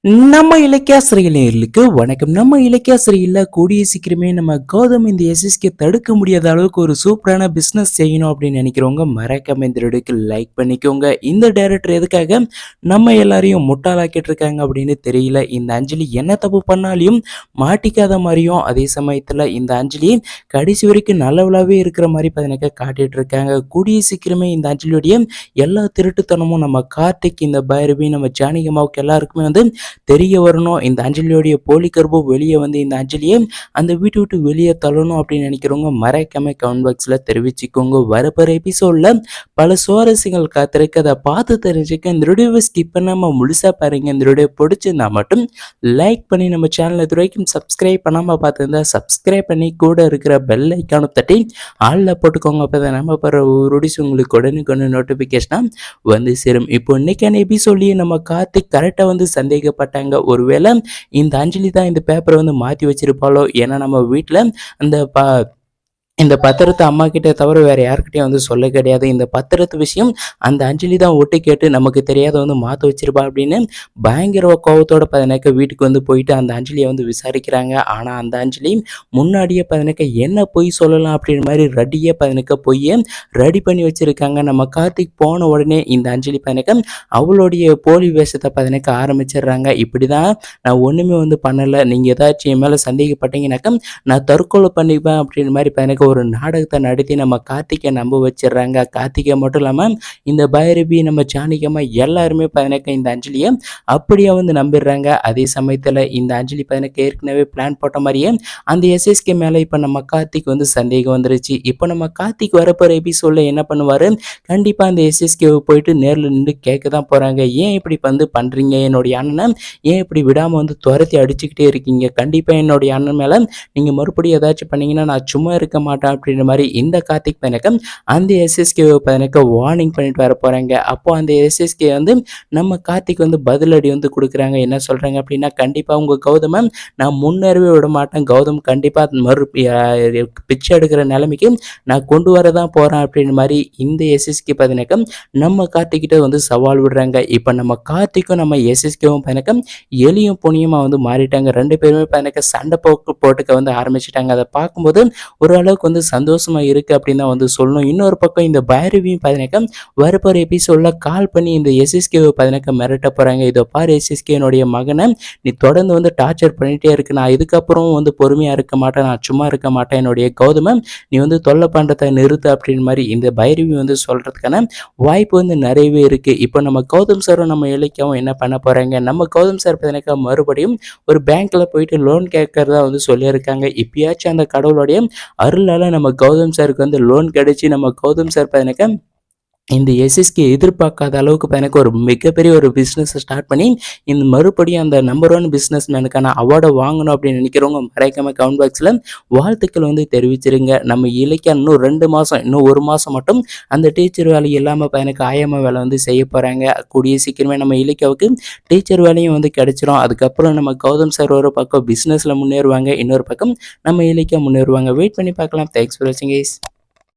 நம்ம இலக்கியாசிரியர்களுக்கு வணக்கம். நம்ம இலக்கியாசிரியர்ல கூடிய சீக்கிரமே நம்ம கௌதம் இந்த எஸ்எஸ்கே தடுக்க முடியாத அளவுக்கு ஒரு சூப்பரான பிசினஸ் செய்யணும் அப்படின்னு நினைக்கிறவங்க மறக்காம இந்த வீடியோக்கு லைக் பண்ணிக்கோங்க. இந்த டைரக்டர் எதுக்காக நம்ம எல்லாரையும் முட்டாளாக்கிட்டு இருக்காங்க அப்படின்னு தெரியல. இந்த அஞ்சலி என்ன தப்பு பண்ணாலையும் மாட்டிக்காத மாதிரியும், அதே சமயத்துல இந்த அஞ்சலி கடைசி வரைக்கும் நல்லவளாவே இருக்கிற மாதிரி பதினக்க காட்டிட்டு இருக்காங்க. கூடிய சீக்கிரமே இந்த அஞ்சலியுடைய எல்லா திருட்டுத்தனமும் நம்ம கார்த்திக், இந்த பைரவி, நம்ம ஜானகிமாவுக்கு எல்லாருக்குமே தெரிய வரணும். இந்த அஞ்சலியோடைய போலி கர்ப்பம் வெளியே வந்து இந்த அஞ்சலியை அந்த வீட்டை விட்டு வெளியே தள்ளணும் அப்படின்னு நினைக்கிறவங்க மறக்காம கமெண்ட் பாக்ஸ்ல தெரிவிச்சுக்கோங்க. வரப்போற எபிசோட்ல பல சுவாரஸ்யங்கள் காத்திருக்கு. அதை பார்த்து தெரிஞ்சுக்க இந்த வீடியோவை ஸ்கிப் பண்ணாம முழுசா பாருங்க. இந்த வீடியோ பிடிச்சிருந்தா மட்டும் லைக் பண்ணி நம்ம சேனல் இது வரைக்கும் சப்ஸ்கிரைப் பண்ணாம பார்த்துருந்தா சப்ஸ்கிரைப் பண்ணி கூட இருக்கிற பெல் ஐக்கானை தட்டி ஆளில் போட்டுக்கோங்க. அப்போ தான் நம்ம போகிற ஒரு உங்களுக்கு உடனுக்கு நோட்டிஃபிகேஷனாக வந்து சேரும். இப்போ இன்னைக்கான எபிசோட்லயே நம்ம கார்த்திக் கரெக்டாக வந்து சந்தேகப்பட்டாங்க. ஒருவேளை இந்த அஞ்சலி தான் இந்த பேப்பரை வந்து மாற்றி வச்சிருப்பாளோ. ஏன்னா நம்ம வீட்டில் அந்த இந்த பத்திரத்தை அம்மா கிட்ட தவிர வேற யாருக்கிட்டையும் வந்து சொல்ல கிடையாது. இந்த பத்திரத்து விஷயம் அந்த அஞ்சலி தான் ஒட்டு கேட்டு நமக்கு தெரியாத வந்து மாற்ற வச்சிருப்பா அப்படின்னு பயங்கர கோபத்தோட பதினக்க வீட்டுக்கு வந்து போயிட்டு அந்த அஞ்சலியை வந்து விசாரிக்கிறாங்க. ஆனால் அந்த அஞ்சலி முன்னாடியே பதினக்க என்ன பொய் சொல்லலாம் அப்படின்னு மாதிரி ரெடியே பதினக்க பொய்யை ரெடி பண்ணி வச்சிருக்காங்க. நம்ம கார்த்திக் போன உடனே இந்த அஞ்சலி பதினக்க அவளுடைய போலி வேஷத்தை பதினக்க ஆரம்பிச்சிடுறாங்க. இப்படிதான் நான் ஒன்றுமே வந்து பண்ணலை, நீங்கள் ஏதாச்சும் என் மேலே சந்தேகப்பட்டீங்கன்னாக்கா நான் தற்கொலை பண்ணிப்பேன் அப்படின்னு மாதிரி பதினக்க ஒரு நாடகத்தை நடத்தி நம்ம கார்த்திகை நம்ப வச்சிடுறாங்க. கார்த்திகை மட்டும் இல்லாமல் இந்த பைரவி, நம்ம ஜானகியம்மா எல்லாருமே பதினக்க இந்த அஞ்சலியை அப்படியே வந்து நம்பிடுறாங்க. அதே சமயத்தில் இந்த அஞ்சலி பதினக்க ஏற்கனவே பிளான் போட்ட மாதிரியே அந்த எஸ்எஸ்கே மேலே இப்போ நம்ம கார்த்திக் வந்து சந்தேகம் வந்துருச்சு. இப்போ நம்ம கார்த்திக் வரப்போகிற எபிசோடில் என்ன பண்ணுவார், கண்டிப்பாக அந்த எஸ்எஸ்கே போயிட்டு நேரில் நின்று கேட்க தான் போகிறாங்க. ஏன் இப்படி வந்து பண்ணுறீங்க, என்னுடைய அண்ணனை ஏன் இப்படி விடாமல் வந்து துரத்தி அடிச்சுக்கிட்டே இருக்கீங்க, கண்டிப்பாக என்னுடைய அண்ணன் மேலே நீங்கள் மறுபடியும் ஏதாச்சும் பண்ணீங்கன்னா நான் சும்மா இருக்க மாட்டேன் அப்படின்ற மாதிரி இந்த கார்த்திக் பையனுக்கு அந்த எஸ்எஸ்கே பையனுக்கு வார்னிங் பண்ணிட்டு வர போறாங்க. அப்போ அந்த எஸ்எஸ்கே வந்து நம்ம கார்த்திக் வந்து பதிலடி வந்து கொடுக்குறாங்க. என்ன சொல்றாங்க அப்படின்னா, கண்டிப்பா உங்க கௌதம நான் முன்னேறவே விட மாட்டேன், கௌதம் கண்டிப்பா பிச்சை எடுக்கிற நிலைமைக்கு நான் கொண்டு வரதான் போறேன் அப்படின்ற மாதிரி இந்த எஸ்எஸ்கே பையனுக்கு நம்ம கார்த்திக்கிட்ட வந்து சவால் விடுறாங்க. இப்போ நம்ம கார்த்திக்கும் நம்ம எஸ்எஸ்கேவும் பையனுக்கு எலியும் புனியுமா வந்து மாறிட்டாங்க. ரெண்டு பேருமே பையனுக்கு சண்டை போட்டுக்க வந்து ஆரம்பிச்சிட்டாங்க. அதை பார்க்கும்போது ஓரளவுக்கு வந்து சந்தோஷமா இருக்கு அப்படின்னு தான் வந்து சொல்லணும். இன்னொரு பக்கம் இந்த பைரவியும் பதினக்கம் வரப்போற எபிசோட்ல கால் பண்ணி இந்த எஸ்எஸ்கே பதினக்கம் மிரட்ட போறாங்க. இதோ பாரு எஸ்எஸ்கே, என்னுடைய மகனை நீ தொடர்ந்து வந்து டார்ச்சர் பண்ணிட்டே இருக்கு, நான் இதுக்கப்புறம் வந்து பொறுமையா இருக்க மாட்டேன், நான் சும்மா இருக்க மாட்டேன், என்னுடைய கௌதம நீ வந்து தொல்லை பண்றதை நிறுத்து அப்படின்னு மாதிரி இந்த பைரவி வந்து சொல்றதுக்கான வாய்ப்பு வந்து நிறையவே இருக்கு. இப்போ நம்ம கௌதம் சாரும் நம்ம இலக்கியாவும் என்ன பண்ண போறாங்க, நம்ம கௌதம் சார் பதினக்க மறுபடியும் ஒரு பேங்க்ல போயிட்டு லோன் கேட்கறதா வந்து சொல்லியிருக்காங்க. இப்பயாச்சும் அந்த கடவுளுடைய அருளால நம்ம கௌதம் சாருக்கு வந்து லோன் கிடைச்சி நம்ம கௌதம் சார் பையனுக்கு இந்த எஸ்எஸ்கே எதிர்பார்க்காத அளவுக்கு எனக்கு ஒரு மிகப்பெரிய ஒரு பிஸ்னஸை ஸ்டார்ட் பண்ணி இந்த மறுபடியும் அந்த நம்பர் 1 பிஸ்னஸ் மேனுக்கான அவார்டை வாங்கணும் அப்படின்னு நினைக்கிறவங்க மறைக்காம கமெண்ட் பாக்ஸில் வாழ்த்துக்கள் வந்து தெரிவிச்சிருங்க. நம்ம இலக்கியம் இன்னும் 2 மாதம், இன்னும் 1 மாதம் மட்டும் அந்த டீச்சர் வேலை இல்லாமல் எனக்கு ஆயமா வேலை வந்து செய்ய போகிறாங்க. கூடிய சீக்கிரமே நம்ம இலக்கியாவுக்கு டீச்சர் வேலையும் வந்து கிடைச்சிரும். அதுக்கப்புறம் நம்ம கௌதம் சார் ஒரு பக்கம் பிஸ்னஸில் முன்னேறுவாங்க, இன்னொரு பக்கம் நம்ம இலக்கியம் முன்னேறுவாங்க. வெயிட் பண்ணி பார்க்கலாம். தேங்க்ஸ் ஃபார் வாட்சிங் கைஸ்.